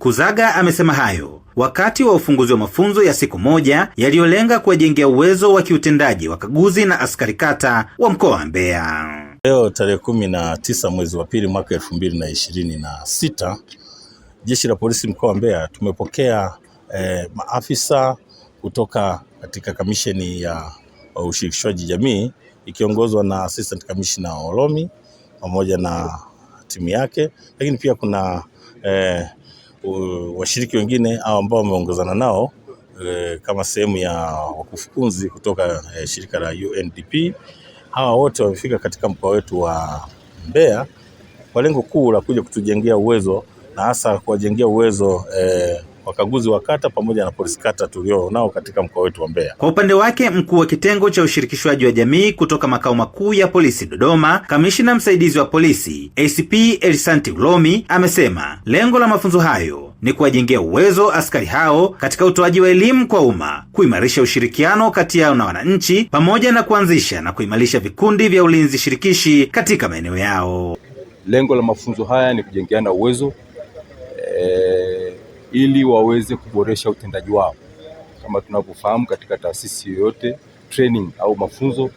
Kuzaga amesema hayo wakati wa ufunguzi wa mafunzo ya siku moja yaliyolenga kuwajengea uwezo wa kiutendaji wakaguzi na askari kata wa mkoa wa Mbeya. Leo tarehe 19 mwezi wa pili mwaka 2026, Jeshi la Polisi mkoa wa Mbeya tumepokea maafisa kutoka katika kamisheni ya ushirikishwaji jamii ikiongozwa na Assistant Commissioner Olomi pamoja na timu yake, lakini pia kuna washiriki wengine ambao wameongozana nao kama sehemu ya wakufunzi kutoka shirika la UNDP. Hawa wote wamefika katika mkoa wetu wa Mbeya kwa lengo kuu la kuja kutujengea uwezo na hasa kuwajengea uwezo wakaguzi wa kata pamoja na polisi kata tulio nao katika mkoa wetu wa Mbeya. Kwa upande wake, mkuu wa kitengo cha ushirikishwaji wa jamii kutoka makao makuu ya polisi Dodoma, kamishina msaidizi wa polisi ACP Elisanti Ulomi amesema lengo la mafunzo hayo ni kuwajengea uwezo askari hao katika utoaji wa elimu kwa umma, kuimarisha ushirikiano kati yao na wananchi, pamoja na kuanzisha na kuimarisha vikundi vya ulinzi shirikishi katika maeneo yao. Lengo la mafunzo haya ni kujengeana uwezo ili waweze kuboresha utendaji wao. Kama tunavyofahamu, katika taasisi yoyote training au mafunzo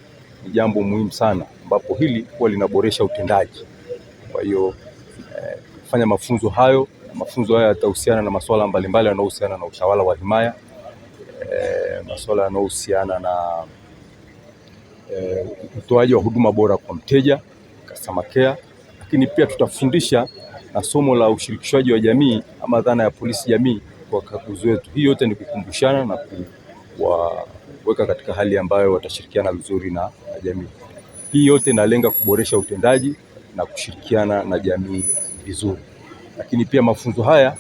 ni jambo muhimu sana, ambapo hili huwa linaboresha utendaji. Kwa hiyo kufanya mafunzo hayo yatahusiana na masuala mbalimbali yanayohusiana na utawala wa himaya, masuala yanayohusiana na utoaji wa huduma bora kwa mteja, customer care, lakini pia tutafundisha na somo la ushirikishwaji wa jamii ama dhana ya polisi jamii kwa wakaguzi wetu. Hii yote ni kukumbushana na kuweka katika hali ambayo watashirikiana vizuri na jamii. Hii yote inalenga kuboresha utendaji na kushirikiana na jamii vizuri. Lakini pia mafunzo haya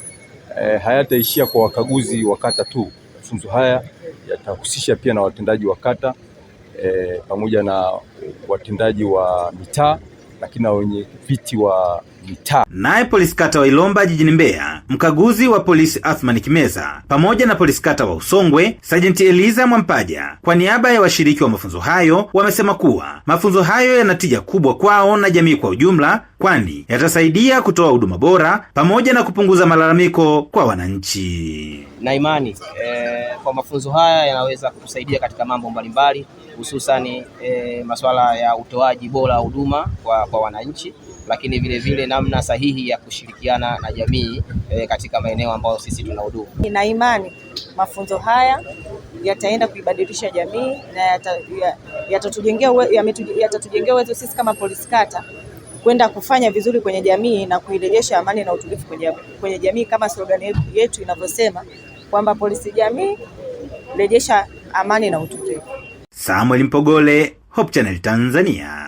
hayataishia kwa wakaguzi wa kata tu. Mafunzo haya yatahusisha pia na watendaji wa kata pamoja na watendaji wa mitaa, lakini na wenye viti wa mitaa. Naye polisi kata wa Ilomba jijini Mbeya, mkaguzi wa polisi Athman Kimeza, pamoja na polisi kata wa Usongwe Sergeant Eliza Mwampaja, kwa niaba ya washiriki wa mafunzo hayo, wamesema kuwa mafunzo hayo yanatija kubwa kwao na jamii kwa ujumla, kwani yatasaidia kutoa huduma bora pamoja na kupunguza malalamiko kwa wananchi. Na imani kwa mafunzo haya yanaweza kutusaidia katika mambo mbalimbali, hususani masuala ya utoaji bora wa huduma kwa wananchi, lakini vile vile namna sahihi ya kushirikiana na jamii katika maeneo ambayo sisi tunahudumu. Nina imani mafunzo haya yataenda kuibadilisha jamii na yatatujengea uwezo sisi kama polisi kata kwenda kufanya vizuri kwenye jamii na kuirejesha amani na utulivu kwenye jamii, kama slogan yetu inavyosema kwamba polisi jamii, rejesha amani na utulivu. Samuel Mpogole, Hope Channel Tanzania.